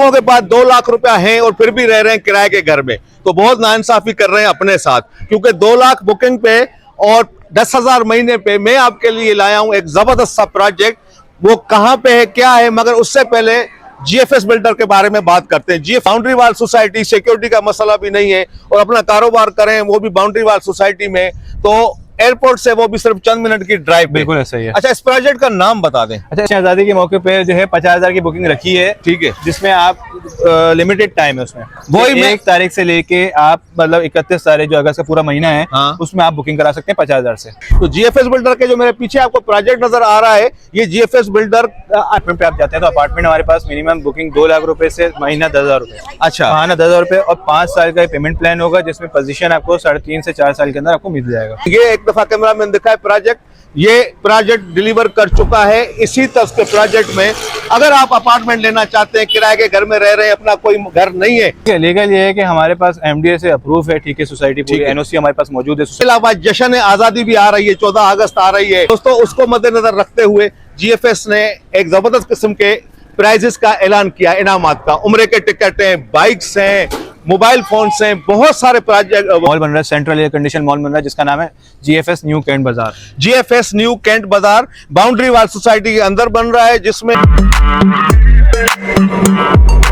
लोगों के पास 2 लाख रुपया है और फिर भी रह रहे हैं किराए के घर में, तो बहुत नाइंसाफी कर रहे हैं अपने साथ। क्योंकि 2 लाख बुकिंग पे और 10,000 महीने पे मैं आपके लिए लाया हूं एक जबरदस्त सा प्रोजेक्ट। वो कहां पे है, क्या है, मगर उससे पहले जीएफएस बिल्डर के बारे में बात करते हैं। जी बाउंड्री वाल सोसाइटी, सिक्योरिटी का मसला भी नहीं है और अपना कारोबार करें वो भी बाउंड्री वाल सोसाइटी में, तो एयरपोर्ट से वो भी सिर्फ चंद मिनट की ड्राइव। बिल्कुल ऐसा ही है। अच्छा, इस प्रोजेक्ट का नाम बता दें। अच्छा, आजादी के मौके पे जो है 50,000 की बुकिंग रखी है, ठीक है, जिसमें आप लिमिटेड टाइम है उसमें, वही 1 तारीख से लेके आप मतलब 31 तारीख जो अगस्त का पूरा महीना है, हाँ, उसमें आप बुकिंग करा सकते हैं 50,000 से। तो जीएफएस बिल्डर के जो मेरे पीछे आपको प्रोजेक्ट नजर आ रहा है, ये जीएफएस बिल्डर अपार्टमेंट पे आप जाते हैं तो अपार्टमेंट हमारे पास मिनिमम बुकिंग 2 लाख रुपए से महीना 10,000 रुपए। अच्छा, महीना 10,000 रुपए और 5 साल का पेमेंट प्लान होगा, जिसमें पोजीशन आपको 3.5 से 4 साल के अंदर आपको मिल जाएगा। ये एक दफा कैमरा मैंने दिखा है प्रोजेक्ट, ये प्रोजेक्ट डिलीवर कर चुका है। इसी तरह के प्रोजेक्ट में अगर आप अपार्टमेंट लेना चाहते हैं, किराए के घर में रह रहे हैं, अपना कोई घर नहीं है, लीगल ये है कि हमारे पास एमडीए से अप्रूव है, ठीक है, सोसाइटी पूरी एनओसी हमारे पास मौजूद है। इसके अलावा जश्न आजादी भी आ रही है, 14 अगस्त आ रही है दोस्तों। उसको मद्देनजर रखते हुए जीएफएस ने एक जबरदस्त किस्म के प्राइजेस का ऐलान किया, इनामात का। उम्रे के टिकट हैं, बाइक्स हैं, मोबाइल फोन हैं, बहुत सारे प्रोजेक्ट। मॉल बन रहा है, सेंट्रल एयर कंडीशन मॉल बन रहा है, जिसका नाम है जीएफएस न्यू कैंट बाजार। जीएफएस न्यू कैंट बाजार बाउंड्री वाल सोसाइटी के अंदर बन रहा है, जिसमें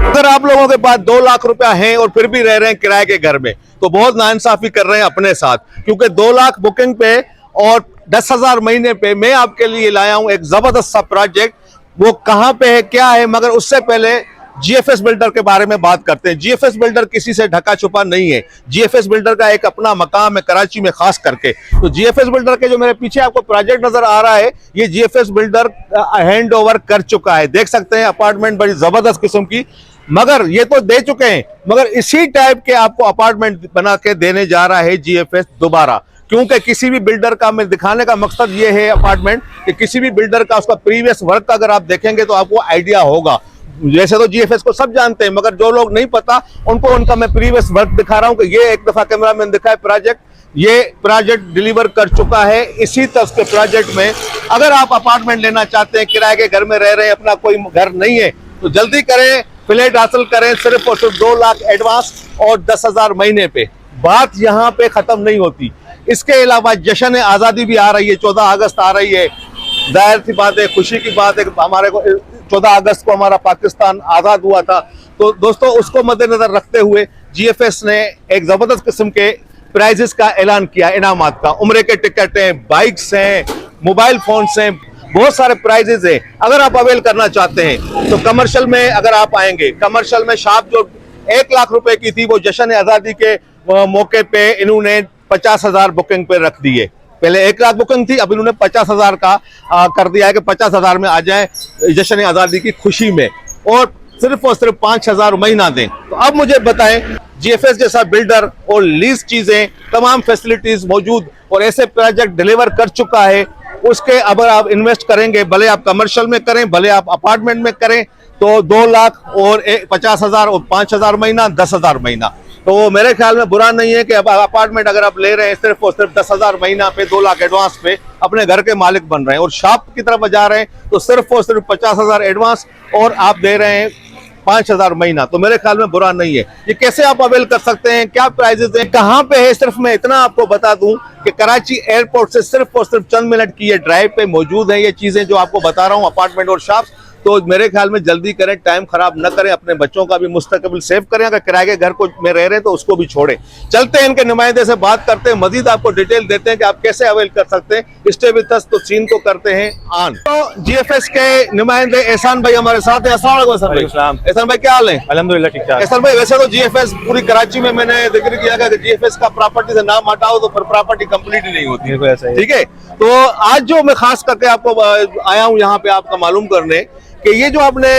अगर आप लोगों के पास 2 लाख रुपया है और फिर भी रह रहे हैं किराए के घर में, तो बहुत नाइंसाफी कर रहे हैं अपने साथ। क्योंकि 2 लाख बुकिंग पे और 10,000 महीने पे मैं आपके लिए लाया हूं एक जबरदस्त सा प्रोजेक्ट। वो कहां पे है, क्या है, मगर उससे पहले जीएफएस बिल्डर के बारे में बात करते हैं। जीएफएस बिल्डर किसी से ढका छुपा नहीं है। जीएफएस बिल्डर का एक अपना मकाम है कराची में खास करके। तो जीएफएस बिल्डर के जो मेरे पीछे आपको प्रोजेक्ट नजर आ रहा है, ये जीएफएस बिल्डर हैंड ओवर कर चुका है। देख सकते हैं अपार्टमेंट बड़ी जबरदस्त किस्म की, मगर ये तो दे चुके हैं, मगर इसी टाइप के आपको अपार्टमेंट बना के देने जा रहा है जीएफएस दोबारा। क्योंकि किसी भी बिल्डर का मैं दिखाने का मकसद ये है अपार्टमेंट कि किसी भी बिल्डर का उसका प्रीवियस वर्क अगर आप देखेंगे तो आपको आइडिया होगा। जैसे तो जीएफएस को सब जानते हैं, मगर जो लोग नहीं पता उनको उनका मैं प्रीवियस वर्क दिखा रहा हूं कि ये एक दफा कैमरा मैंने दिखा है प्रोजेक्ट। ये प्रोजेक्ट डिलीवर कर चुका है। इसी तरह के प्रोजेक्ट में अगर आप अपार्टमेंट लेना चाहते हैं, किराए के घर में रह रहे हैं, अपना कोई घर नहीं है, तो जल्दी करें, फ्लैट हासिल करें। सिर्फ और सिर्फ 2 लाख एडवांस और 10,000 महीने पे। बात यहाँ पे खत्म नहीं होती। इसके अलावा जश्न आजादी भी आ रही है, 14 अगस्त आ रही है। जाहिर सी बात है, खुशी की बात है, हमारे को 14 अगस्त को हमारा पाकिस्तान आजाद हुआ था। तो दोस्तों, उसको मद्देनजर रखते हुए जीएफएस ने एक जबरदस्त किस्म के प्राइजेस का ऐलान किया, इनामात का। उम्रे के टिकट हैं, बाइक्स हैं, मोबाइल फोन हैं, बहुत सारे प्राइजेस हैं। अगर आप अवेल करना चाहते हैं तो कमर्शियल में अगर आप आएंगे, कमर्शियल में शॉप जो 1 लाख रुपए की थी, वो जश्न आजादी के मौके पे इन्होंने 50,000 बुकिंग पे रख दी है। पहले 1 लाख बुकिंग थी, अब इन्होंने 50,000 का कर दिया है कि 50,000 में आ जाए जश्न आजादी की खुशी में, और सिर्फ 5,000 महीना दें। तो अब मुझे बताएं, जीएफएस जैसा बिल्डर और लीज चीजें, तमाम फैसिलिटीज मौजूद और ऐसे प्रोजेक्ट डिलीवर कर चुका है, उसके अगर आप इन्वेस्ट करेंगे, भले आप कमर्शियल में करें, भले आप अपार्टमेंट में करें, तो 2 लाख और 50,000 और 5,000 महीना, 10,000 महीना, तो मेरे ख्याल में बुरा नहीं है कि अब अपार्टमेंट अगर आप ले रहे हैं सिर्फ और सिर्फ 10,000 महीना पे, 2 लाख एडवांस पे, अपने घर के मालिक बन रहे हैं। और शॉप की तरफ जा रहे हैं तो सिर्फ और सिर्फ 50,000 एडवांस और आप दे रहे हैं 5,000 महीना, तो मेरे ख्याल में बुरा नहीं है। ये कैसे आप अवेल कर सकते हैं, क्या प्राइजेस हैं, कहाँ पे है, सिर्फ मैं इतना आपको बता दूं कि कराची एयरपोर्ट से सिर्फ और सिर्फ चंद मिनट की ये ड्राइव पे मौजूद है ये चीजें जो आपको बता रहा हूँ, अपार्टमेंट और शॉप्स। तो मेरे ख्याल में जल्दी करें, टाइम खराब न करें, अपने बच्चों का भी मुस्तकबिल सेव करें। अगर किराए के घर को में रह रहे हैं तो उसको भी छोड़ें। चलते हैं इनके नुमाइंदे से बात करते हैं, मजीद आपको डिटेल देते हैं कि आप कैसे अवेल कर सकते हैं। स्टे विद अस, तो सीन को करते हैं ऑन। तो जीएफएस के नुमाइंदे एहसान भाई हमारे साथ हैं। अस्सलाम वालेकुम एहसान भाई, क्या हाल है? अल्हम्दुलिल्लाह ठीक ठाक। एहसान भाई, वैसे तो जीएफएस पूरी कराची में मैंने जिक्र किया कि जीएफएस का प्रॉपर्टी से नाम हटाओ तो फिर प्रॉपर्टी कंप्लीट ही नहीं होती, ठीक है। तो आज जो मैं खास करके आपको आया हूँ यहाँ पे आपका मालूम करने कि ये जो आपने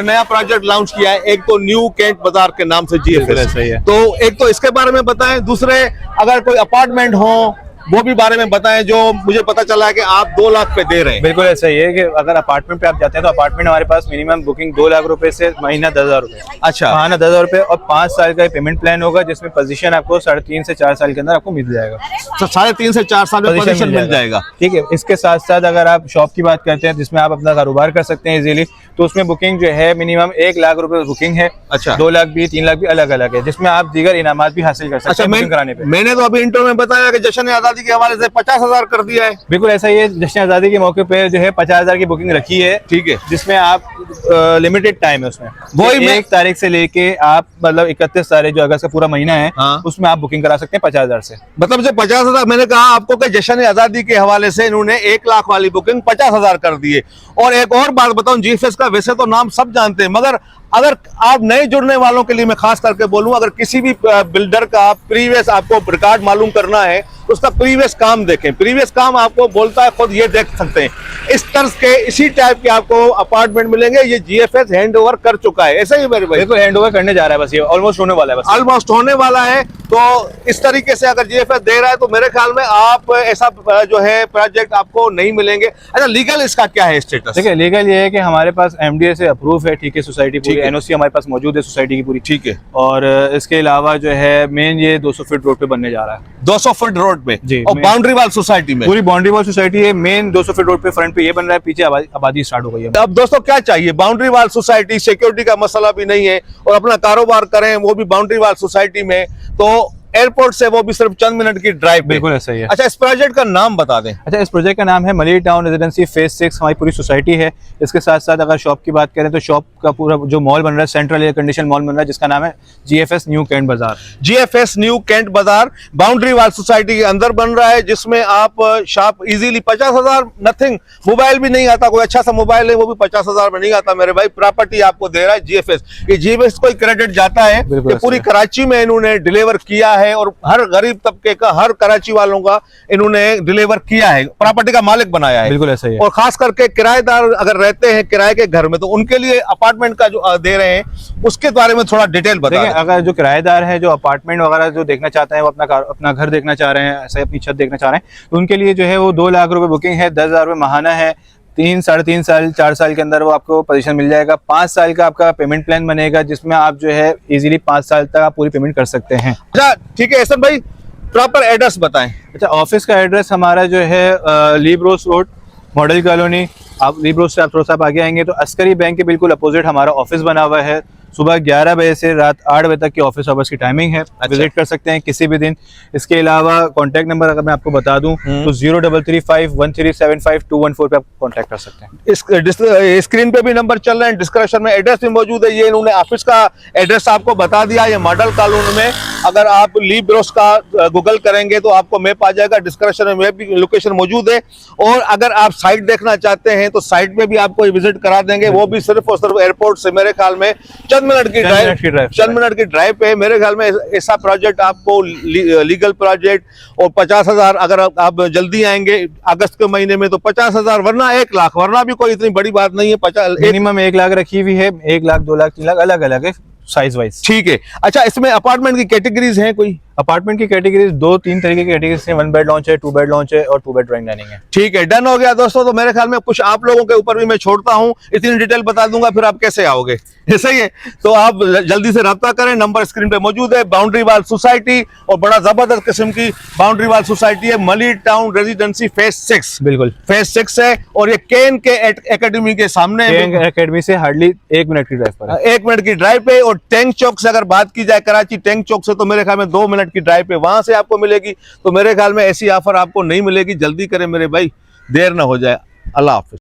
नया प्रोजेक्ट लॉन्च किया है, एक तो न्यू कैंट बाजार के नाम से जीएफएस, तो एक तो इसके बारे में बताएं। दूसरे, अगर कोई अपार्टमेंट हो वो भी बारे में बताएं, जो मुझे पता चला है कि आप 2 लाख पे दे रहे हैं। बिल्कुल ऐसा ही है कि अगर अपार्टमेंट पे आप जाते हैं तो अपार्टमेंट हमारे पास मिनिमम बुकिंग 2 लाख रुपए से महीना 10,000 रुपए। अच्छा। महीना 10,000 रुपए और 5 साल का पेमेंट प्लान होगा, जिसमें पोजीशन आपको 3.5 से 4 साल के अंदर आपको मिल जाएगा। तो 3.5 से 4 साल में पोजीशन मिल जाएगा। ठीक है। इसके साथ साथ अगर आप शॉप की बात करते हैं जिसमें आप अपना कारोबार कर सकते हैं इजीली, तो उसमें बुकिंग जो है मिनिमम 1 लाख रुपए बुकिंग है। अच्छा। 2 लाख भी, 3 लाख भी अलग अलग है, जिसमें आप दीगर इनामात भी हासिल कर सकते हैं बुकिंग कराने पे। मैंने तो अभी इंटरव्यू में बताया कि जश्न आजादी के हवाले से 50,000 कर दिया है। बिल्कुल ऐसा ही है। जश्न आजादी के मौके पे जो है 50,000 की बुकिंग रखी है। ठीक है। जिसमें आप लिमिटेड टाइम है उसमें, वही 1 तारीख से लेके आप मतलब 31 तारीख जो अगस्त का पूरा महीना है, हाँ। उसमें आप बुकिंग करा सकते हैं 50,000 से। मतलब जो 50,000 मैंने कहा आपको कि जश्न आजादी के हवाले से इन्होंने 1 लाख वाली बुकिंग 50,000 कर दी है। और एक और बात बताऊं, जीएफएस का वैसे तो नाम सब जानते हैं, मगर अगर आप नए जुड़ने वालों के लिए मैं खास करके बोलूं, अगर किसी भी बिल्डर का प्रीवियस आपको रिकॉर्ड मालूम करना है तो उसका प्रीवियस काम देखें। प्रीवियस काम आपको बोलता है, खुद ये देख सकते हैं। इस तर्ज के इसी टाइप के आपको अपार्टमेंट मिलेंगे। ये जीएफएस हैंड ओवर कर चुका है, ऐसा ही मेरे भाई? बिल्कुल हैंड ओवर करने जा रहा है, बस ये ऑलमोस्ट होने वाला है, बस ऑलमोस्ट होने वाला है। तो इस तरीके से अगर जीएफएस दे रहा है तो मेरे ख्याल में आप ऐसा जो है प्रोजेक्ट आपको नहीं मिलेंगे। अच्छा, लीगल इसका क्या है स्टेटस? देखिए, लीगल ये है कि हमारे पास एमडीए से अप्रूव है, ठीक है, सोसाइटी पूरी, एनओसी हमारे पास मौजूद है सोसाइटी की पूरी, ठीक है। और इसके अलावा जो है मेन ये 200 फीट रोड पे बनने जा रहा है। 200 फीट रोड पे जी, और बाउंड्री वाल सोसाइटी में, पूरी बाउंड्री वॉल सोसाइटी है। मेन 200 फीट रोड पे फ्रंट पे ये बन रहा है, पीछे आबादी स्टार्ट हो गई है। अब दोस्तों क्या चाहिए? बाउंड्री वाल सोसाइटी, सिक्योरिटी का मसला भी नहीं है और अपना कारोबार करें वो भी बाउंड्री वाल सोसाइटी में, तो एयरपोर्ट से वो भी सिर्फ चंद मिनट की ड्राइव। बिल्कुल ऐसा ही है। अच्छा, इस प्रोजेक्ट का नाम बता दें। अच्छा, इस प्रोजेक्ट का नाम है मलिर टाउन रेजिडेंसी फेज 6, हमारी पूरी सोसाइटी है। इसके साथ साथ अगर शॉप की बात करें तो शॉप का पूरा जो मॉल बन रहा है, सेंट्रल एयर कंडीशन मॉल बन रहा है, जिसका नाम है जीएफएस न्यू कैंट बाजार। जीएफएस न्यू कैंट बाजार बाउंड्री वाल सोसाइटी के अंदर बन रहा है, जिसमें आप शॉप इजीली 50,000 नथिंग, मोबाइल भी नहीं आता, कोई अच्छा सा मोबाइल है वो भी 50,000 में नहीं आता मेरे भाई। प्रॉपर्टी आपको दे रहा है जीएफएस। ये जीएफएस को क्रेडिट जाता है कि पूरी कराची में इन्होंने डिलीवर किया है और हर गरीब तबके का, हर कराची वालों का इन्होंने डिलीवर किया है, प्रॉपर्टी का मालिक बनाया है। बिल्कुल ऐसा ही है। और खास करके किराएदार अगर रहते हैं किराए के घर में, तो उनके लिए अपार्टमेंट का जो दे रहे हैं उसके बारे में थोड़ा डिटेल बताएं। अगर जो किराएदार है, जो अपार्टमेंट वगैरह जो देखना चाहते हैं, वो अपना घर देखना चाह रहे हैं, ऐसे अपनी छत देखना चाह रहे हैं, तो उनके लिए जो है वो 2 लाख रुपए बुकिंग है, 10,000 रुपए महाना है। 3, 3.5 साल, 4 साल के अंदर वो आपको पोजीशन मिल जाएगा। 5 साल का आपका पेमेंट प्लान बनेगा, जिसमें आप जो है इजीली 5 साल तक आप पूरी पेमेंट कर सकते हैं। अच्छा ठीक है एहसन भाई, प्रॉपर एड्रेस बताएं। अच्छा, ऑफिस का एड्रेस हमारा जो है लीब्रोस रोड, मॉडल कॉलोनी। आप लीब्रोस से आप थोड़ा सा आगे आएंगे तो अस्करी बैंक के बिल्कुल अपोजिट हमारा ऑफिस बना हुआ है। सुबह 11 बजे से रात 8 बजे तक की ऑफिस आवर्स की टाइमिंग है। विजिट कर सकते हैं किसी भी दिन। इसके अलावा कॉन्टैक्ट नंबर अगर मैं आपको बता दूं तो 03351375 पे आप कॉन्टैक्ट कर सकते हैं। स्क्रीन पे भी नंबर चल रहे हैं, डिस्क्रिप्शन में एड्रेस भी मौजूद है। ये इन्होंने ऑफिस का एड्रेस आपको बता दिया। ये मॉडल कॉलोनी में, अगर आप ली ब्रोस का गूगल करेंगे तो आपको मैप आ जाएगा, डिस्क्रिप्शन में भी लोकेशन मौजूद है। और अगर आप साइट देखना चाहते हैं तो साइट में भी आपको विजिट करा देंगे, वो भी सिर्फ और सिर्फ एयरपोर्ट से मेरे ख्याल में चंद मिनट की ड्राइव पे। मेरे ख्याल में ऐसा प्रोजेक्ट आपको लीगल प्रोजेक्ट, और 50,000 अगर आप जल्दी आएंगे अगस्त के महीने में तो 50,000, वरना 1 लाख, वरना भी कोई इतनी बड़ी बात नहीं है। 50 मिनिमम 1 लाख रखी हुई है, 1 लाख, 2 लाख, 3 लाख अलग अलग है साइज वाइज। ठीक है। अच्छा, इसमें अपार्टमेंट की कैटेगरीज हैं कोई? अपार्टमेंट की कैटेगरीज 2-3 तरीके की कैटेगरीज हैं। 1 बेड लॉन्च है, 2 बेड लॉन्च है और 2 बेड ड्राइंग डाइनिंग है। ठीक है, डन हो गया दोस्तों। तो मेरे ख्याल में कुछ आप लोगों के ऊपर भी मैं छोड़ता हूं, इतनी डिटेल बता दूंगा, फिर आप कैसे आओगे, ऐसा ही है। तो आप जल्दी से रब्ता करें, नंबर स्क्रीन पे मौजूद है। बाउंड्री वाल सोसाइटी, और बड़ा जबरदस्त किस्म की बाउंड्री वाल सोसाइटी है, मलिर टाउन रेजिडेंसी फेज 6। बिल्कुल फेज 6 है, और ये केन के एकेडमी के सामने, केन एकेडमी से हार्डली 1 मिनट की ड्राइव पर है। 1 मिनट की ड्राइव पे। और टैंक चौक से अगर बात की जाए, कराची टैंक चौक से तो मेरे ख्याल में 2 मिनट की ड्राइव पे वहां से आपको मिलेगी। तो मेरे ख्याल में ऐसी ऑफर आपको नहीं मिलेगी, जल्दी करें मेरे भाई, देर ना हो जाए। अल्लाह हाफिज।